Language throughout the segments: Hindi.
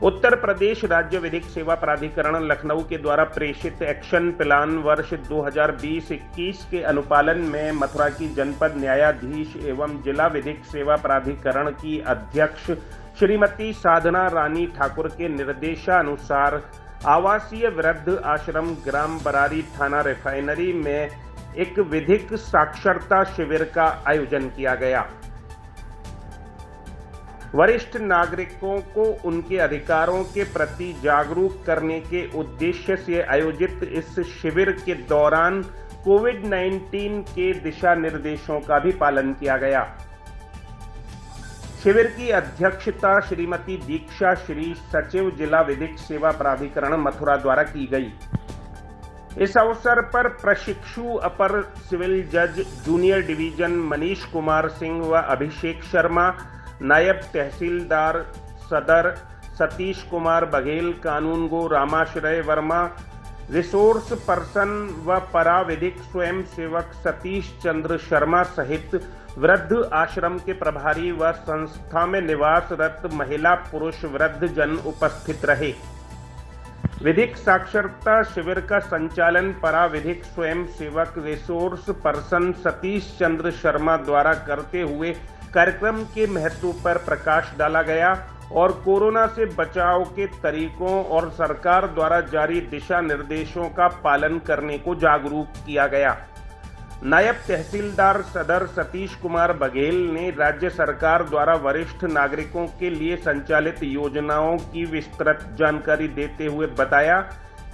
उत्तर प्रदेश राज्य विधिक सेवा प्राधिकरण लखनऊ के द्वारा प्रेषित एक्शन प्लान वर्ष 2020-21 के अनुपालन में मथुरा की जनपद न्यायाधीश एवं जिला विधिक सेवा प्राधिकरण की अध्यक्ष श्रीमती साधना रानी ठाकुर के निर्देशानुसार आवासीय वृद्ध आश्रम ग्राम बरारी थाना रिफाइनरी में एक विधिक साक्षरता शिविर का आयोजन किया गया। वरिष्ठ नागरिकों को उनके अधिकारों के प्रति जागरूक करने के उद्देश्य से आयोजित इस शिविर के दौरान कोविड-19 के दिशा निर्देशों का भी पालन किया गया। शिविर की अध्यक्षता श्रीमती दीक्षा श्री सचिव जिला विधिक सेवा प्राधिकरण मथुरा द्वारा की गई। इस अवसर पर प्रशिक्षु अपर सिविल जज जूनियर डिवीजन मनीष कुमार सिंह व अभिषेक शर्मा, नायब तहसीलदार सदर सतीश कुमार बघेल, कानूनगो रामाश्रय वर्मा, रिसोर्स पर्सन व पराविधिक स्वयं सेवक सतीश चंद्र शर्मा सहित वृद्ध आश्रम के प्रभारी व संस्था में निवासरत महिला पुरुष वृद्ध जन उपस्थित रहे। विधिक साक्षरता शिविर का संचालन पराविधिक स्वयं सेवक रिसोर्स पर्सन सतीश चंद्र शर्मा द्वारा करते हुए कार्यक्रम के महत्व पर प्रकाश डाला गया और कोरोना से बचाव के तरीकों और सरकार द्वारा जारी दिशा निर्देशों का पालन करने को जागरूक किया गया। नायब तहसीलदार सदर सतीश कुमार बघेल ने राज्य सरकार द्वारा वरिष्ठ नागरिकों के लिए संचालित योजनाओं की विस्तृत जानकारी देते हुए बताया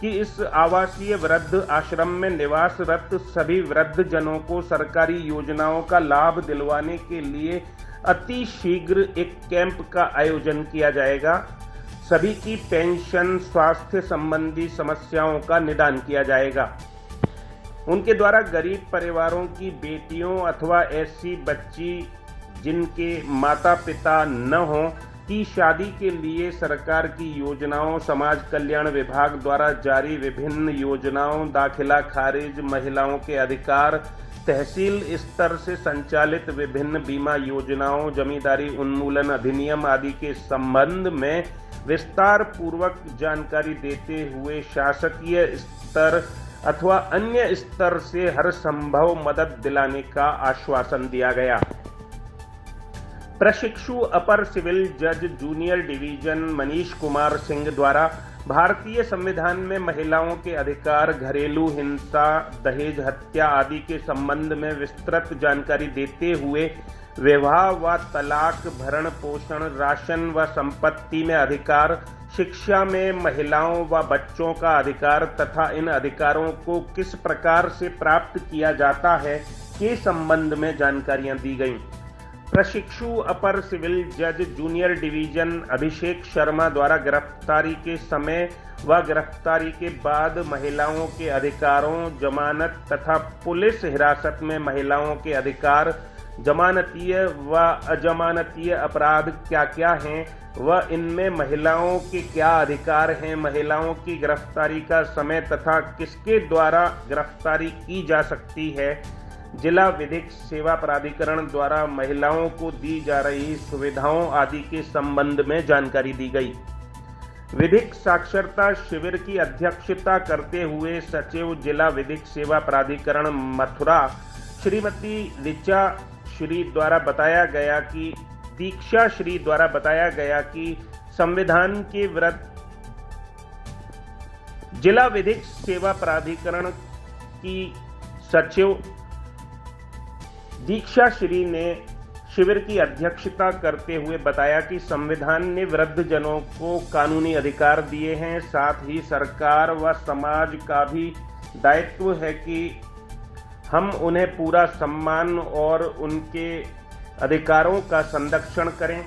कि इस आवासीय वृद्ध आश्रम में निवासरत सभी वृद्ध जनों को सरकारी योजनाओं का लाभ दिलवाने के लिए अति शीघ्र एक कैंप का आयोजन किया जाएगा। सभी की पेंशन, स्वास्थ्य संबंधी समस्याओं का निदान किया जाएगा। उनके द्वारा गरीब परिवारों की बेटियों अथवा ऐसी बच्ची जिनके माता पिता न हों की शादी के लिए सरकार की योजनाओं, समाज कल्याण विभाग द्वारा जारी विभिन्न योजनाओं, दाखिला खारिज, महिलाओं के अधिकार, तहसील स्तर से संचालित विभिन्न बीमा योजनाओं, जमींदारी उन्मूलन अधिनियम आदि के संबंध में विस्तार पूर्वक जानकारी देते हुए शासकीय स्तर अथवा अन्य स्तर से हर संभव मदद दिलाने का आश्वासन दिया गया। प्रशिक्षु अपर सिविल जज जूनियर डिवीजन मनीष कुमार सिंह द्वारा भारतीय संविधान में महिलाओं के अधिकार, घरेलू हिंसा, दहेज हत्या आदि के संबंध में विस्तृत जानकारी देते हुए विवाह व तलाक, भरण पोषण, राशन व संपत्ति में अधिकार, शिक्षा में महिलाओं व बच्चों का अधिकार तथा इन अधिकारों को किस प्रकार से प्राप्त किया जाता है के संबंध में जानकारियां दी गईं। प्रशिक्षु अपर सिविल जज जूनियर डिवीजन अभिषेक शर्मा द्वारा गिरफ्तारी के समय व गिरफ्तारी के बाद महिलाओं के अधिकारों, जमानत तथा पुलिस हिरासत में महिलाओं के अधिकार, जमानतीय व अजमानतीय अपराध क्या क्या हैं व इनमें महिलाओं के क्या अधिकार हैं, महिलाओं की गिरफ्तारी का समय तथा किसके द्वारा गिरफ्तारी की जा सकती है, जिला विधिक सेवा प्राधिकरण द्वारा महिलाओं को दी जा रही सुविधाओं आदि के संबंध में जानकारी दी गई। विधिक साक्षरता शिविर की अध्यक्षता करते हुए सचिव जिला विधिक सेवा प्राधिकरण मथुरा श्रीमती ऋचा श्री द्वारा बताया गया कि संविधान के विरुद्ध जिला विधिक सेवा प्राधिकरण की सचिव दीक्षा श्री ने शिविर की अध्यक्षता करते हुए बताया कि संविधान ने वृद्ध जनों को कानूनी अधिकार दिए हैं, साथ ही सरकार व समाज का भी दायित्व है कि हम उन्हें पूरा सम्मान और उनके अधिकारों का संरक्षण करें।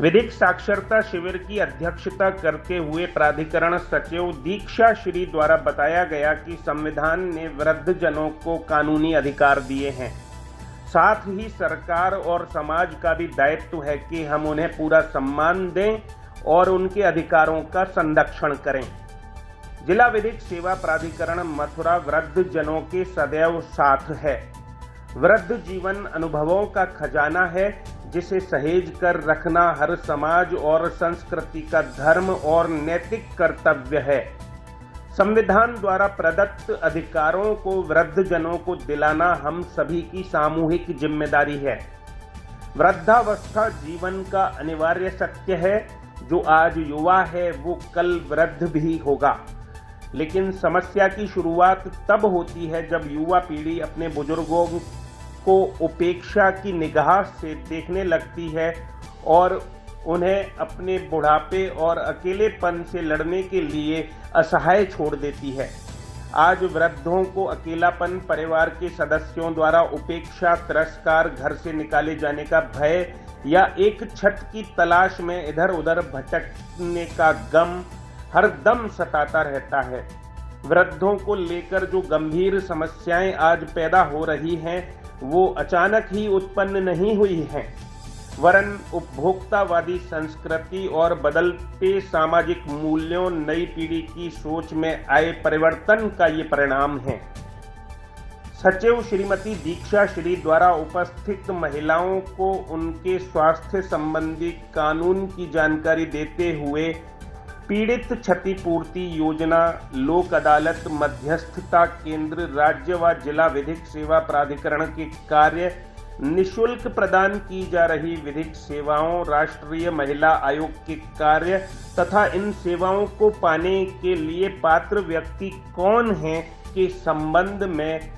विधिक साक्षरता शिविर की अध्यक्षता करते हुए प्राधिकरण सचिव दीक्षा श्री द्वारा बताया गया कि संविधान ने वृद्ध जनों को कानूनी अधिकार दिए हैं, साथ ही सरकार और समाज का भी दायित्व है कि हम उन्हें पूरा सम्मान दें और उनके अधिकारों का संरक्षण करें। जिला विधिक सेवा प्राधिकरण मथुरा वृद्ध जनों के सदैव साथ है। वृद्ध जीवन अनुभवों का खजाना है, जिसे सहेज कर रखना हर समाज और संस्कृति का धर्म और नैतिक कर्तव्य है। संविधान द्वारा प्रदत्त अधिकारों को वृद्धजनों को दिलाना हम सभी की सामूहिक जिम्मेदारी है। वृद्धावस्था जीवन का अनिवार्य सत्य है। जो आज युवा है वो कल वृद्ध भी होगा, लेकिन समस्या की शुरुआत तब होती है जब युवा पीढ़ी अपने बुजुर्गों को उपेक्षा की निगाह से देखने लगती है और उन्हें अपने बुढ़ापे और अकेलेपन से लड़ने के लिए असहाय छोड़ देती है। आज वृद्धों को अकेलापन, परिवार के सदस्यों द्वारा उपेक्षा, तिरस्कार, घर से निकाले जाने का भय या एक छत की तलाश में इधर उधर भटकने का गम हर दम सताता रहता है। वृद्धों को लेकर जो गंभीर समस्याएं आज पैदा हो रही हैं, वो अचानक ही उत्पन्न नहीं हुई हैं, वरन उपभोक्तावादी संस्कृति और बदलते सामाजिक मूल्यों, नई पीढ़ी की सोच में आए परिवर्तन का ये परिणाम है। सचिव श्रीमती दीक्षा श्री द्वारा उपस्थित महिलाओं को उनके स्वास्थ्य संबंधी कानून की जानकारी देते हुए पीड़ित क्षतिपूर्ति योजना, लोक अदालत, मध्यस्थता केंद्र, राज्य व जिला विधिक सेवा प्राधिकरण के कार्य, निःशुल्क प्रदान की जा रही विधिक सेवाओं, राष्ट्रीय महिला आयोग के कार्य तथा इन सेवाओं को पाने के लिए पात्र व्यक्ति कौन हैं के संबंध में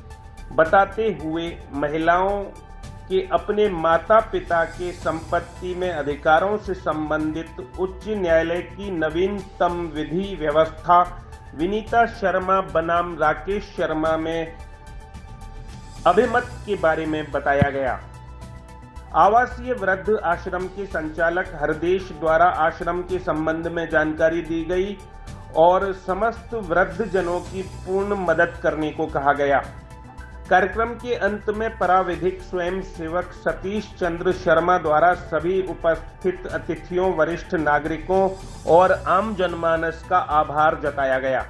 बताते हुए महिलाओं के अपने माता पिता के संपत्ति में अधिकारों से संबंधित उच्च न्यायालय की नवीनतम विधि व्यवस्था विनीता शर्मा बनाम राकेश शर्मा में अभिमत के बारे में बताया गया। आवासीय वृद्ध आश्रम के संचालक हरदेश द्वारा आश्रम के संबंध में जानकारी दी गई और समस्त वृद्धजनों की पूर्ण मदद करने को कहा गया। कार्यक्रम के अंत में पराविधिक स्वयं सेवक सतीश चंद्र शर्मा द्वारा सभी उपस्थित अतिथियों, वरिष्ठ नागरिकों और आम जनमानस का आभार जताया गया।